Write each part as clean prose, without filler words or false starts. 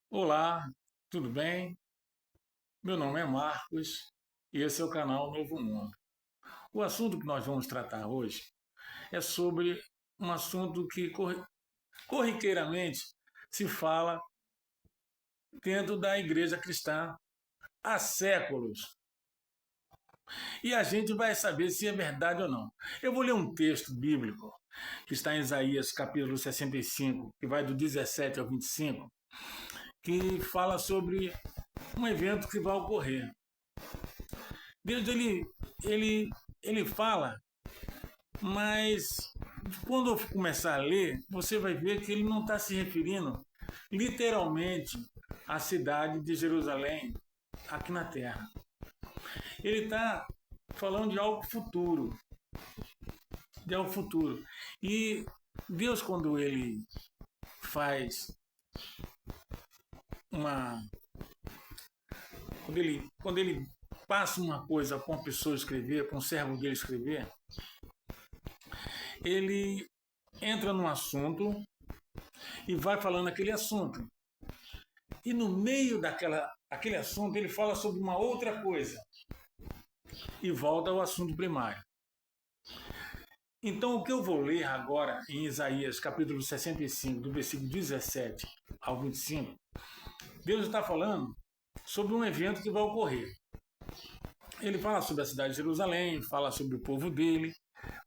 Olá, tudo bem? Meu nome é Marcos e esse é o canal Novo Mundo. O assunto que nós vamos tratar hoje é sobre um assunto que corriqueiramente se fala dentro da igreja cristã há séculos. E a gente vai saber se é verdade ou não. Eu vou ler um texto bíblico que está em Isaías capítulo 65, que vai do 17 ao 25, que fala sobre um evento que vai ocorrer. Deus ele, ele fala, mas quando eu começar a ler, você vai ver que ele não está se referindo literalmente à cidade de Jerusalém aqui na Terra. Ele está falando de algo futuro, de algo futuro. E Deus, quando ele faz uma, quando ele passa uma coisa para uma pessoa escrever, para um servo dele escrever, ele entra num assunto e vai falando aquele assunto. E no meio aquele assunto ele fala sobre uma outra coisa e volta ao assunto primário. Então o que eu vou ler agora em Isaías capítulo 65, do versículo 17 ao 25, Deus está falando sobre um evento que vai ocorrer. Ele fala sobre a cidade de Jerusalém, fala sobre o povo dele,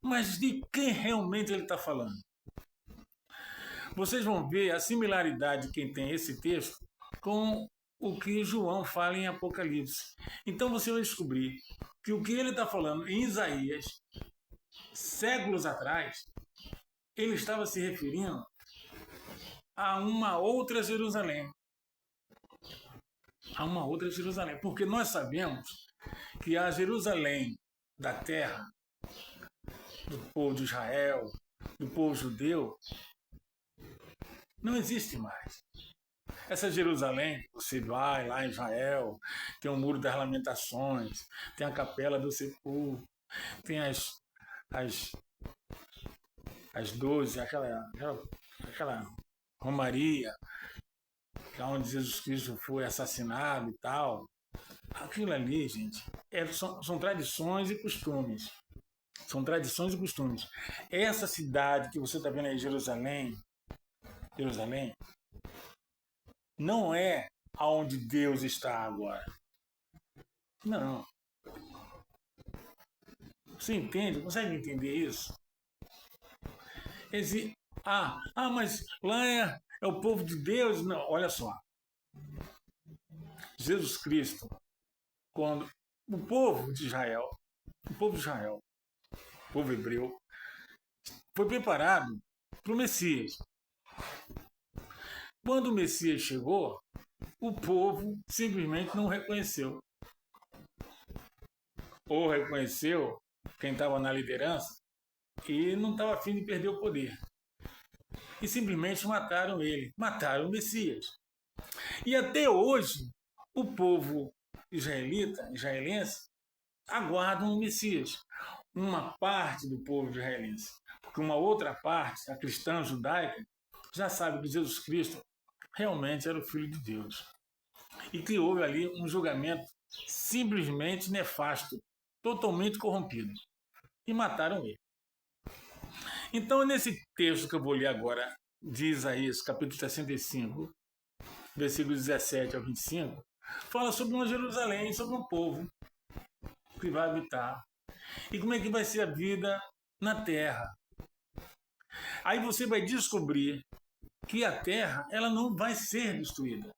mas de quem realmente ele está falando? Vocês vão ver a similaridade de quem tem esse texto com o que João fala em Apocalipse. Então você vai descobrir que o que ele está falando em Isaías, séculos atrás, ele estava se referindo a uma outra Jerusalém. A uma outra Jerusalém. Porque nós sabemos que a Jerusalém da terra, do povo de Israel, do povo judeu, não existe mais. Essa Jerusalém, você vai lá em Israel, tem o Muro das Lamentações, tem a Capela do Sepulcro, tem as, as 12, aquela Romaria, que é onde Jesus Cristo foi assassinado e tal. Aquilo ali, gente, são tradições e costumes. São tradições e costumes. Essa cidade que você está vendo aí, Jerusalém, não é aonde Deus está agora. Não. Você entende? Consegue entender isso? Esse, mas lá é o povo de Deus. Não, olha só. Jesus Cristo, quando o povo de Israel, o povo hebreu, foi preparado para o Messias. Quando o Messias chegou, o povo simplesmente não reconheceu. Ou reconheceu quem estava na liderança e não estava afim de perder o poder. E simplesmente mataram ele, mataram o Messias. E até hoje, o povo israelense, aguardam o Messias. Uma parte do povo israelense. Porque uma outra parte, a cristã judaica, já sabe que Jesus Cristo realmente era o Filho de Deus. E que houve ali um julgamento simplesmente nefasto, totalmente corrompido. E mataram ele. Então, nesse texto que eu vou ler agora, de Isaías, capítulo 65, versículos 17 ao 25, fala sobre uma Jerusalém, sobre um povo que vai habitar. E como é que vai ser a vida na terra. Aí você vai descobrir que a terra ela não vai ser destruída.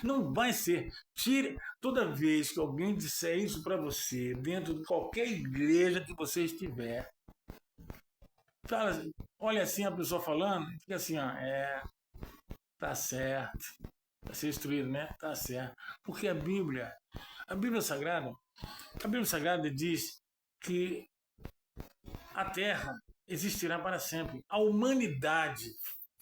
Não vai ser. Tire toda vez que alguém disser isso para você, dentro de qualquer igreja que você estiver, fala, olha assim a pessoa falando, fica assim, ó, tá certo. Vai ser destruído, né? Tá certo. Porque a Bíblia Sagrada, a Bíblia Sagrada diz que a Terra existirá para sempre. A humanidade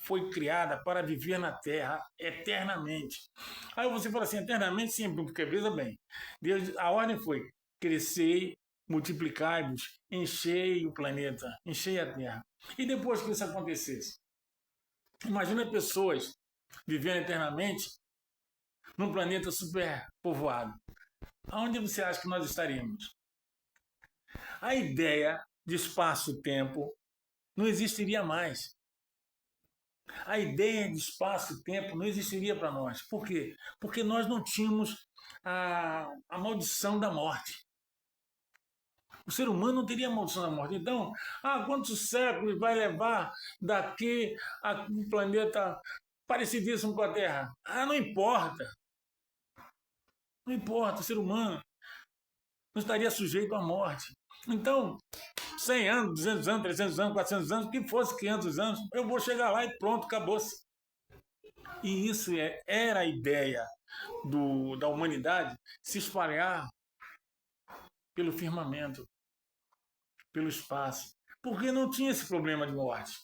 foi criada para viver na Terra eternamente. Aí você fala assim, eternamente sim, porque veja bem, Deus, a ordem foi crescer, multiplicar-vos, enchei o planeta, enchei a Terra. E depois que isso acontecesse, imagina pessoas vivendo eternamente num planeta superpovoado. Aonde você acha que nós estaríamos? A ideia de espaço-tempo não existiria mais. A ideia de espaço-tempo não existiria para nós. Por quê? Porque nós não tínhamos a maldição da morte. O ser humano não teria a maldição da morte. Então, quantos séculos vai levar daqui a um planeta parecidíssimo com a Terra? Não importa. Não importa, o ser humano não estaria sujeito à morte. Então, 100 anos, 200 anos, 300 anos, 400 anos, que fosse 500 anos, eu vou chegar lá e pronto, acabou-se. E isso era a ideia da humanidade se espalhar pelo firmamento, pelo espaço, porque não tinha esse problema de morte.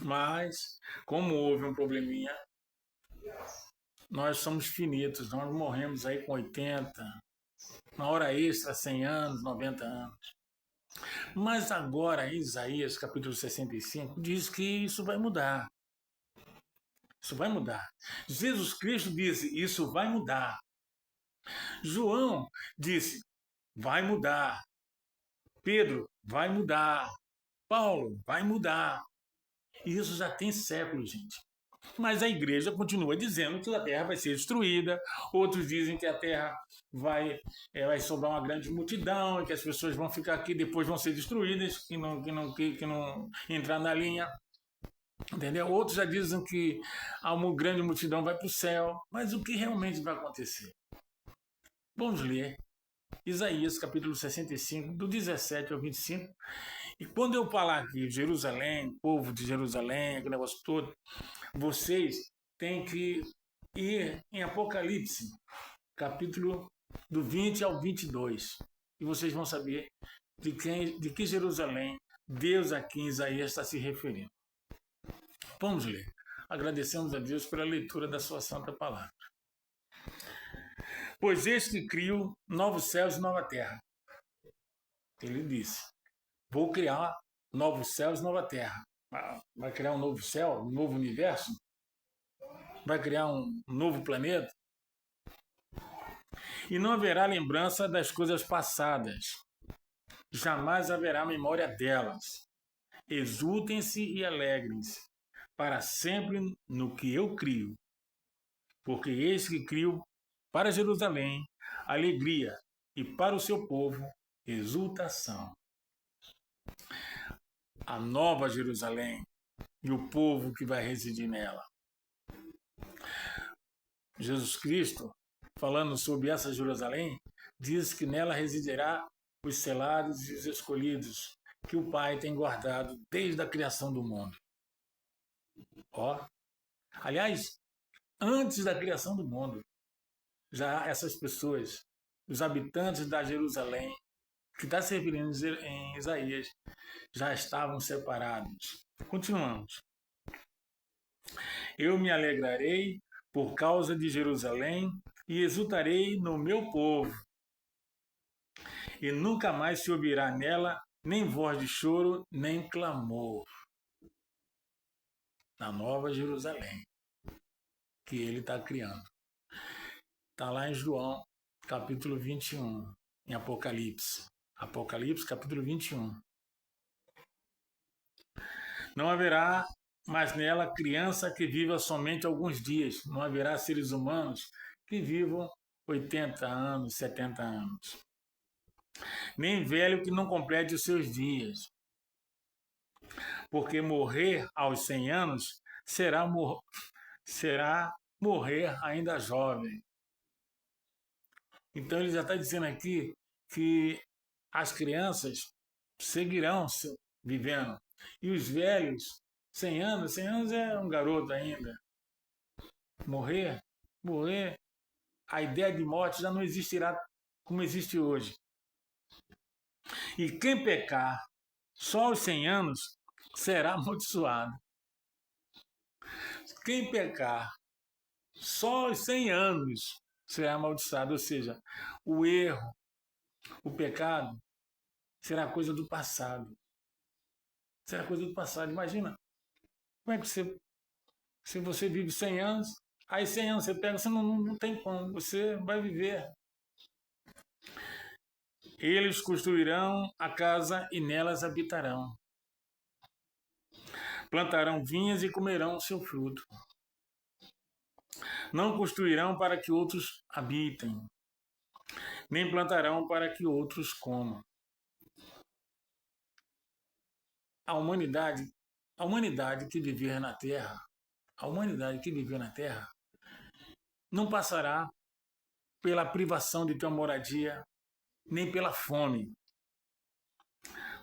Mas, como houve um probleminha, nós somos finitos, nós morremos aí com 80, na hora extra, 100 anos, 90 anos. Mas agora, Isaías, capítulo 65, diz que isso vai mudar. Isso vai mudar. Jesus Cristo disse, isso vai mudar. João disse, vai mudar. Pedro, vai mudar. Paulo, vai mudar. E isso já tem séculos, gente. Mas a igreja continua dizendo que a terra vai ser destruída. Outros dizem que a terra vai sobrar uma grande multidão, que as pessoas vão ficar aqui, depois vão ser destruídas, que não entrar na linha. Entendeu? Outros já dizem que uma grande multidão vai para o céu. Mas o que realmente vai acontecer? Vamos ler Isaías capítulo 65, do 17 ao 25. E quando eu falar aqui Jerusalém, povo de Jerusalém, aquele negócio todo, vocês têm que ir em Apocalipse, capítulo do 20 ao 22. E vocês vão saber de que Jerusalém Deus aqui em Isaías está se referindo. Vamos ler. Agradecemos a Deus pela leitura da sua santa palavra. Pois eis que crio novos céus e nova terra. Ele disse, vou criar novos céus e nova terra. Vai criar um novo céu, um novo universo? Vai criar um novo planeta? E não haverá lembrança das coisas passadas. Jamais haverá memória delas. Exultem-se e alegrem-se, para sempre no que eu crio. Porque eis que crio para Jerusalém alegria e para o seu povo exultação. A nova Jerusalém e o povo que vai residir nela. Jesus Cristo, falando sobre essa Jerusalém, diz que nela residirá os selados e os escolhidos, que o Pai tem guardado desde a criação do mundo. Aliás, antes da criação do mundo, já essas pessoas, os habitantes da Jerusalém, que está se referindo em Isaías, já estavam separados. Continuamos. Eu me alegrarei por causa de Jerusalém e exultarei no meu povo. E nunca mais se ouvirá nela nem voz de choro, nem clamor. Na nova Jerusalém, que ele está criando. Está lá em João, capítulo 21, em Apocalipse. Apocalipse, capítulo 21. Não haverá mais nela criança que viva somente alguns dias. Não haverá seres humanos que vivam 80 anos, 70 anos. Nem velho que não complete os seus dias. Porque morrer aos 100 anos será morrer ainda jovem. Então ele já está dizendo aqui que as crianças seguirão vivendo. E os velhos, 100 anos é um garoto ainda. Morrer, a ideia de morte já não existirá como existe hoje. E quem pecar só aos 100 anos será amaldiçoado. Quem pecar só aos 100 anos será amaldiçoado, ou seja, o erro, o pecado será coisa do passado. Será coisa do passado. Imagina, como é que você Se você vive 100 anos, aí 100 anos você pega, você não tem como, você vai viver. Eles construirão a casa e nelas habitarão. Plantarão vinhas e comerão o seu fruto. Não construirão para que outros habitem, nem plantarão para que outros comam. A humanidade, a humanidade que viver na Terra, a humanidade que viver na Terra, não passará pela privação de tua moradia, nem pela fome,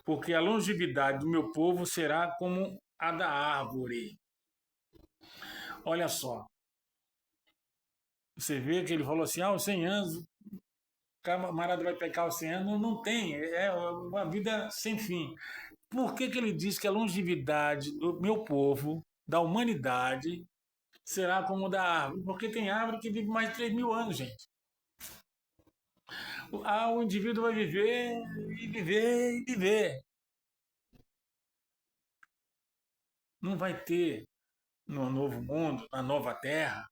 porque a longevidade do meu povo será como a da árvore. Olha só, você vê que ele falou assim, os 100 anos, o camarada vai pecar os 100 anos, não tem, é uma vida sem fim. Por que ele diz que a longevidade do meu povo, da humanidade, será como da árvore? Porque tem árvore que vive mais de 3.000 anos, gente. O indivíduo vai viver e viver e viver. Não vai ter no novo mundo, na nova terra,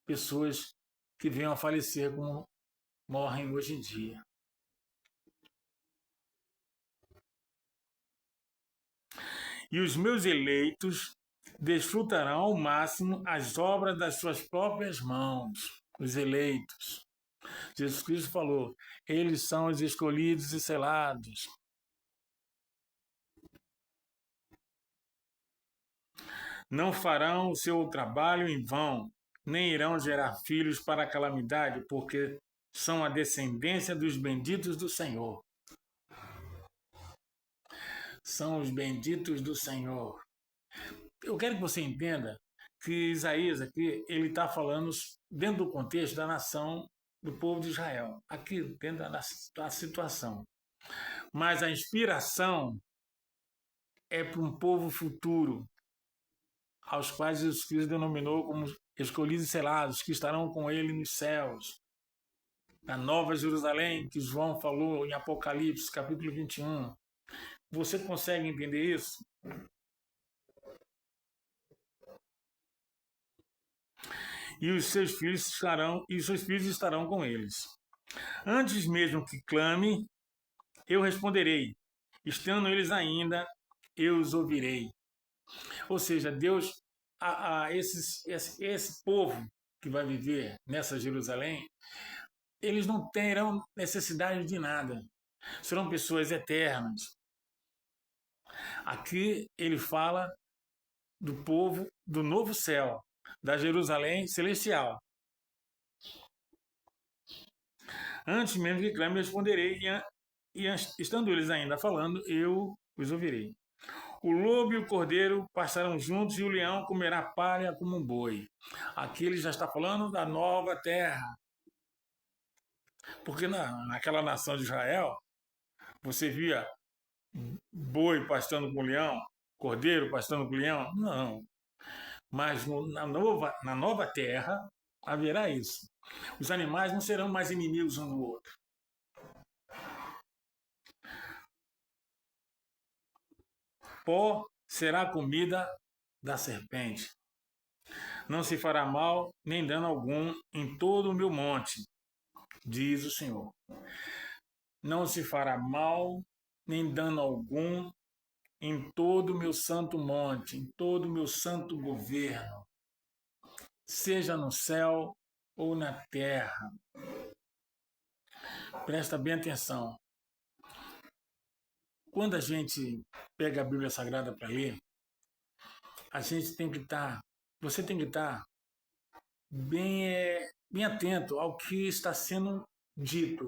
pessoas que venham a falecer como morrem hoje em dia. E os meus eleitos desfrutarão ao máximo as obras das suas próprias mãos. Os eleitos. Jesus Cristo falou, eles são os escolhidos e selados. Não farão o seu trabalho em vão, nem irão gerar filhos para a calamidade, porque são a descendência dos benditos do Senhor. São os benditos do Senhor. Eu quero que você entenda que Isaías aqui, ele está falando dentro do contexto da nação do povo de Israel, aqui dentro da situação. Mas a inspiração é para um povo futuro, aos quais Jesus Cristo denominou como escolhidos e selados, que estarão com ele nos céus. Na Nova Jerusalém, que João falou em Apocalipse, capítulo 21. Você consegue entender isso? E os seus filhos estarão com eles. Antes mesmo que clame, eu responderei. Estando eles ainda, eu os ouvirei. Ou seja, Deus, esse povo que vai viver nessa Jerusalém, eles não terão necessidade de nada. Serão pessoas eternas. Aqui ele fala do povo do novo céu, da Jerusalém celestial. Antes mesmo que clame, eu responderei, e estando eles ainda falando, eu os ouvirei. O lobo e o cordeiro pastarão juntos e o leão comerá palha como um boi. Aqui ele já está falando da nova terra. Porque naquela nação de Israel, você via boi pastando com leão, cordeiro pastando com leão? Não. Mas na nova terra haverá isso. Os animais não serão mais inimigos um do outro. Pó será a comida da serpente. Não se fará mal nem dano algum em todo o meu monte, diz o Senhor. Não se fará mal nem dano algum em todo o meu santo monte, em todo o meu santo governo, seja no céu ou na terra. Presta bem atenção. Quando a gente pega a Bíblia Sagrada para ler, a gente tem que estar, você tem que estar bem atento ao que está sendo dito.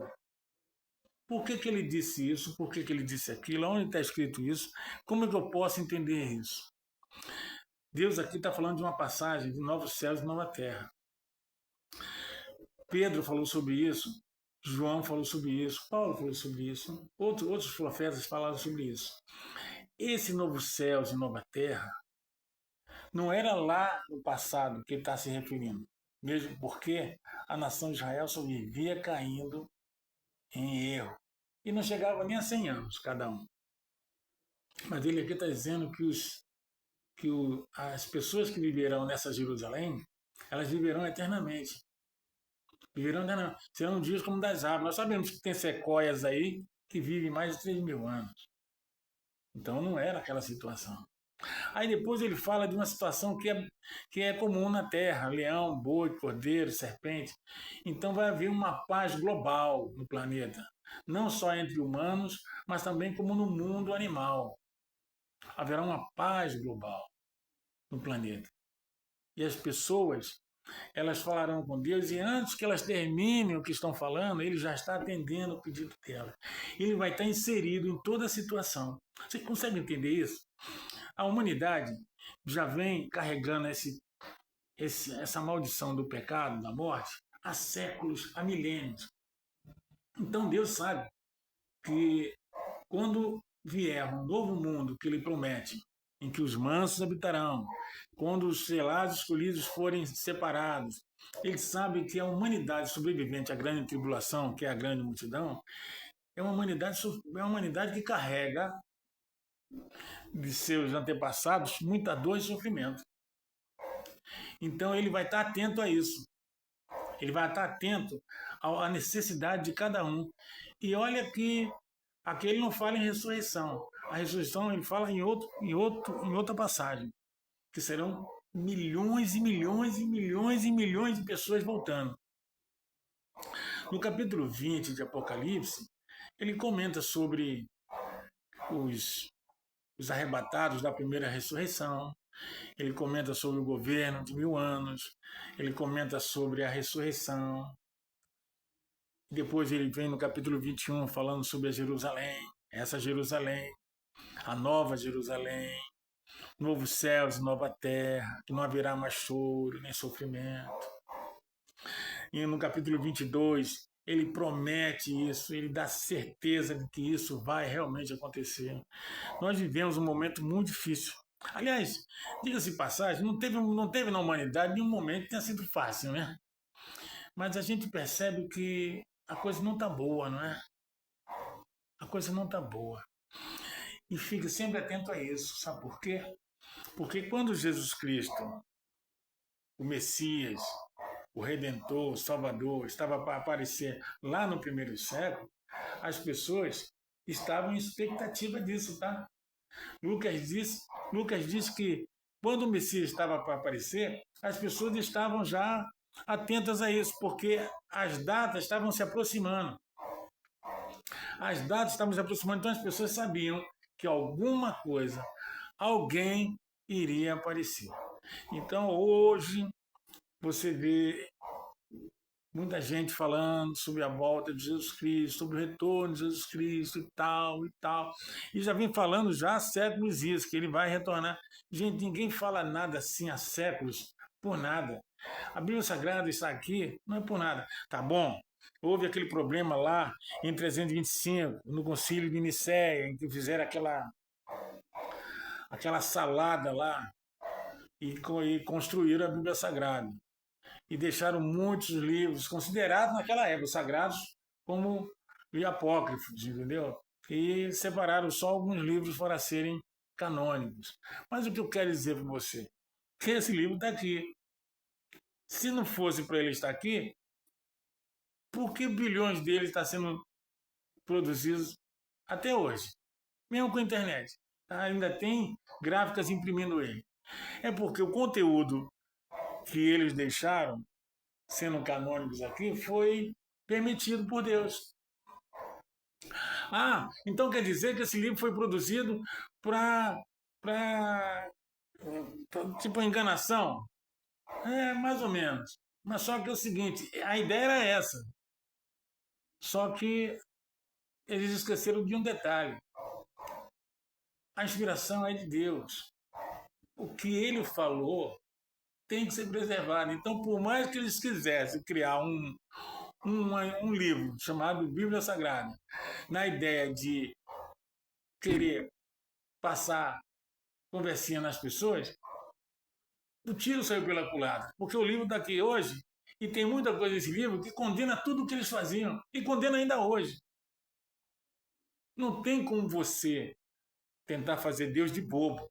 Por que ele disse isso? Por que ele disse aquilo? Onde está escrito isso? Como é que eu posso entender isso? Deus aqui está falando de uma passagem de novos céus e nova terra. Pedro falou sobre isso, João falou sobre isso, Paulo falou sobre isso, outros profetas falaram sobre isso. Esse novo céu e nova terra não era lá no passado que ele está se referindo, mesmo porque a nação de Israel só vivia caindo em erro e não chegava nem a 100 anos cada um. Mas ele aqui está dizendo que as pessoas que viverão nessa Jerusalém, elas viverão eternamente. Viverão eternamente. Serão dias como das árvores. Nós sabemos que tem sequoias aí que vivem mais de 3.000 anos. Então não era aquela situação. Aí depois ele fala de uma situação que é comum na Terra: leão, boi, cordeiro, serpente. Então vai haver uma paz global no planeta, não só entre humanos, mas também como no mundo animal. Haverá uma paz global no planeta. E as pessoas, elas falarão com Deus, e antes que elas terminem o que estão falando, ele já está atendendo o pedido delas. Ele vai estar inserido em toda a situação. Você consegue entender isso? A humanidade já vem carregando essa maldição do pecado, da morte, há séculos, há milênios. Então Deus sabe que quando vier um novo mundo que ele promete, em que os mansos habitarão, quando os selados escolhidos forem separados, ele sabe que a humanidade sobrevivente à grande tribulação, que é a grande multidão, é uma humanidade que carrega de seus antepassados muita dor e sofrimento. Então ele vai estar atento a isso. Ele vai estar atento à necessidade de cada um. E olha que aqui ele não fala em ressurreição. A ressurreição ele fala em outra passagem, que serão milhões e milhões e milhões e milhões de pessoas voltando. No capítulo 20 de Apocalipse, ele comenta sobre os arrebatados da primeira ressurreição, ele comenta sobre o governo de 1000 anos, ele comenta sobre a ressurreição. Depois ele vem no capítulo 21 falando sobre a Jerusalém, essa Jerusalém, a nova Jerusalém, novos céus e nova terra, que não haverá mais choro nem sofrimento. E no capítulo 22, ele promete isso, ele dá certeza de que isso vai realmente acontecer. Nós vivemos um momento muito difícil. Aliás, diga-se de passagem, não teve na humanidade nenhum momento que tenha sido fácil, né? Mas a gente percebe que a coisa não está boa, não é? A coisa não está boa. E fique sempre atento a isso, sabe por quê? Porque quando Jesus Cristo, o Messias, o Redentor, o Salvador, estava para aparecer lá no primeiro século, as pessoas estavam em expectativa disso, tá? Lucas diz que quando o Messias estava para aparecer, as pessoas estavam já atentas a isso, porque as datas estavam se aproximando. As datas estavam se aproximando, então as pessoas sabiam que alguma coisa, alguém iria aparecer. Então hoje você vê muita gente falando sobre a volta de Jesus Cristo, sobre o retorno de Jesus Cristo e tal, e tal. E já vem falando já há séculos isso, que ele vai retornar. Gente, ninguém fala nada assim há séculos, por nada. A Bíblia Sagrada está aqui, não é por nada. Tá bom, houve aquele problema lá em 325, no concílio de Nicéia, em que fizeram aquela salada lá e construíram a Bíblia Sagrada. E deixaram muitos livros considerados naquela época sagrados como apócrifos, entendeu? E separaram só alguns livros para serem canônicos. Mas o que eu quero dizer para você? Que esse livro está aqui. Se não fosse para ele estar aqui, por que bilhões dele estão sendo produzidos até hoje? Mesmo com a internet. Ainda tem gráficas imprimindo ele. É porque o conteúdo que eles deixaram sendo canônicos aqui, foi permitido por Deus. Ah, então quer dizer que esse livro foi produzido para tipo enganação? É, mais ou menos. Mas só que é o seguinte, a ideia era essa. Só que eles esqueceram de um detalhe. A inspiração é de Deus. O que ele falou tem que ser preservado. Então, por mais que eles quisessem criar um livro chamado Bíblia Sagrada, na ideia de querer passar conversinha nas pessoas, o tiro saiu pela culatra. Porque o livro está aqui hoje e tem muita coisa nesse livro que condena tudo o que eles faziam e condena ainda hoje. Não tem como você tentar fazer Deus de bobo.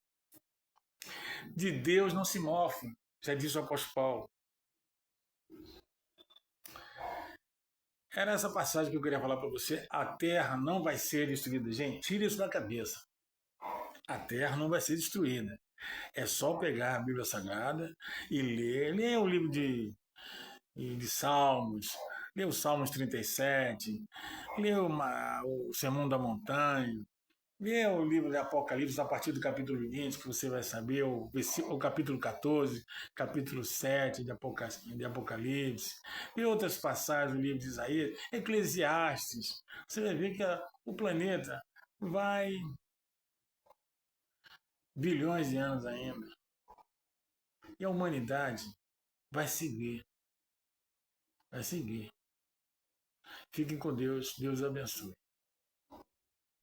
de Deus não se mofam, já disse o apóstolo Paulo. Era essa passagem que eu queria falar para você. A terra não vai ser destruída. Gente, tira isso da cabeça. A terra não vai ser destruída. É só pegar a Bíblia Sagrada e ler. Ler o livro de Salmos, ler o Salmos 37, ler o Sermão da Montanha, lê o livro de Apocalipse a partir do capítulo 20, que você vai saber, o capítulo 14, capítulo 7 de Apocalipse, e outras passagens do livro de Isaías, Eclesiastes. Você vai ver que o planeta vai bilhões de anos ainda. E a humanidade vai seguir. Vai seguir. Fiquem com Deus. Deus abençoe.